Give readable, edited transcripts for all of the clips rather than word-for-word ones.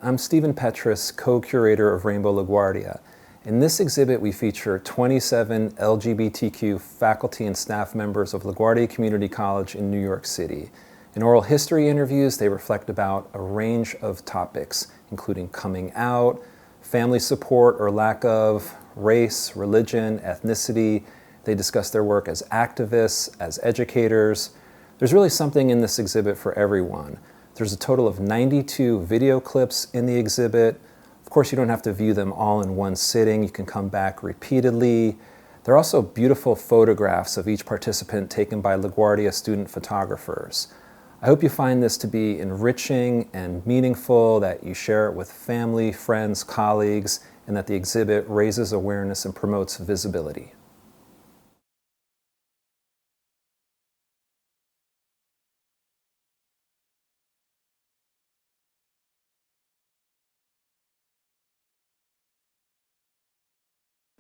I'm Stephen Petrus, co-curator of Rainbow LaGuardia. In this exhibit, we feature 27 LGBTQ faculty and staff members of LaGuardia Community College in New York City. In oral history interviews, they reflect about a range of topics, including coming out, family support or lack of, race, religion, ethnicity. They discuss their work as activists, as educators. There's really something in this exhibit for everyone. There's a total of 92 video clips in the exhibit. Of course, you don't have to view them all in one sitting. You can come back repeatedly. There are also beautiful photographs of each participant taken by LaGuardia student photographers. I hope you find this to be enriching and meaningful, that you share it with family, friends, colleagues, and that the exhibit raises awareness and promotes visibility.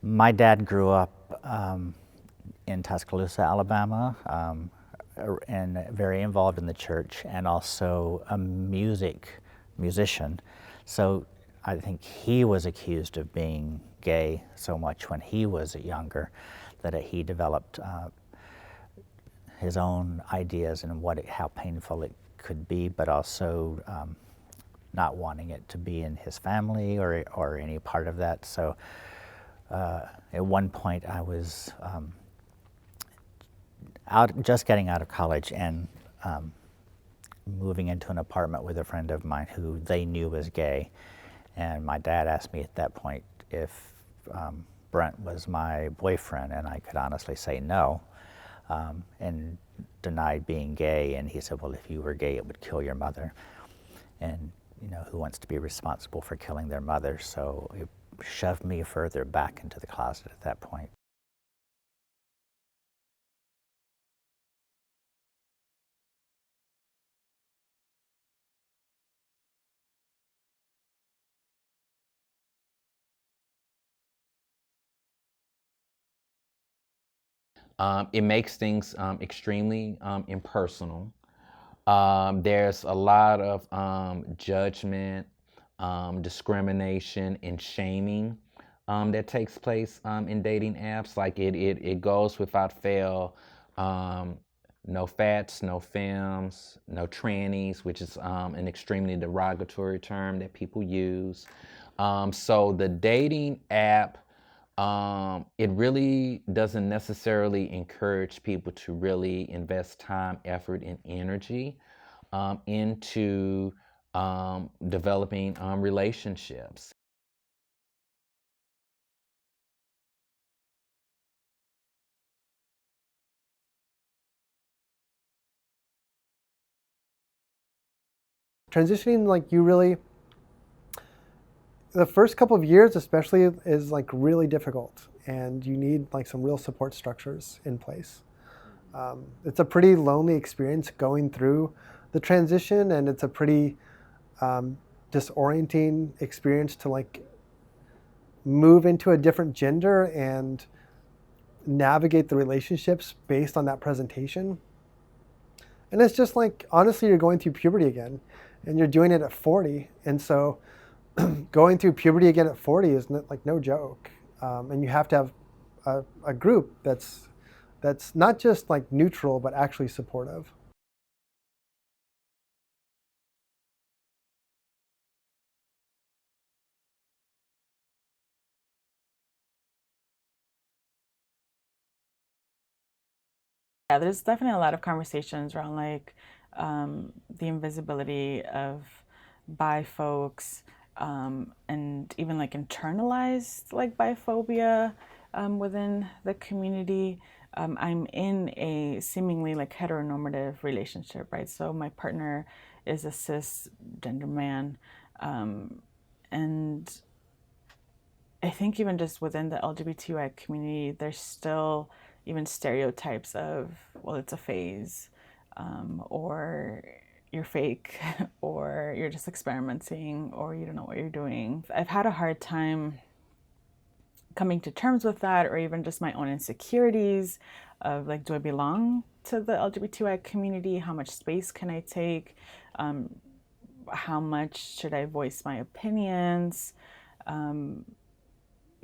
My dad grew up in Tuscaloosa, Alabama, and very involved in the church, and also a musician. So I think he was accused of being gay so much when he was younger that he developed his own ideas and how painful it could be, but also not wanting it to be in his family or any part of that. So at one point I was just getting out of college and moving into an apartment with a friend of mine who they knew was gay. And my dad asked me at that point if Brent was my boyfriend, and I could honestly say no, and denied being gay. And he said, well, if you were gay, it would kill your mother. And you know, who wants to be responsible for killing their mother? So it shoved me further back into the closet at that point. It makes things extremely impersonal. There's a lot of judgment, discrimination, and shaming that takes place in dating apps. Like it goes without fail. No fats, no femmes, no trannies, which is an extremely derogatory term that people use. So the dating app, it really doesn't necessarily encourage people to really invest time, effort, and energy into developing relationships. Transitioning, like, the first couple of years especially is like really difficult, and you need like some real support structures in place. It's a pretty lonely experience going through the transition, and it's a pretty disorienting experience to like move into a different gender and navigate the relationships based on that presentation. And it's just like, honestly, you're going through puberty again, and you're doing it at 40. And so going through puberty again at 40 is like no joke. And you have to have a group that's not just like neutral, but actually supportive. Yeah, there's definitely a lot of conversations around like the invisibility of bi folks, and even like internalized like biphobia within the community. I'm in a seemingly like heteronormative relationship, right? So my partner is a cisgender man, and I think even just within the LGBTQI community, there's still even stereotypes of, well, it's a phase, or you're fake, or you're just experimenting, or you don't know what you're doing. I've had a hard time coming to terms with that, or even just my own insecurities of like, do I belong to the LGBTQI community? How much space can I take? how much should I voice my opinions?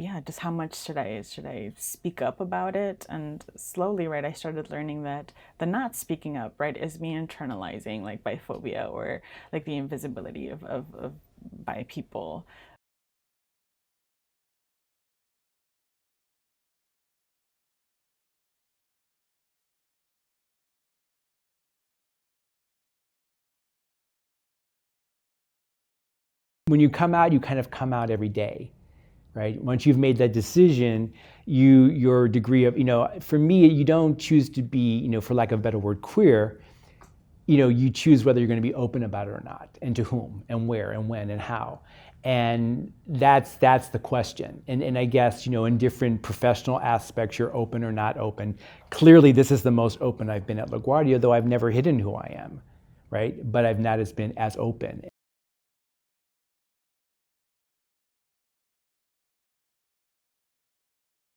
Yeah, just how much should I speak up about it? And slowly, right, I started learning that the not speaking up, right, is me internalizing like biphobia or like the invisibility of bi people. When you come out, you kind of come out every day, right? Once you've made that decision, your degree of, for me, you don't choose to be, for lack of a better word, queer. You choose whether you're going to be open about it or not, and to whom, and where, and when, and how. And that's the question. And I guess, in different professional aspects, you're open or not open. Clearly, this is the most open I've been at LaGuardia, though I've never hidden who I am, right? But I've not been as open.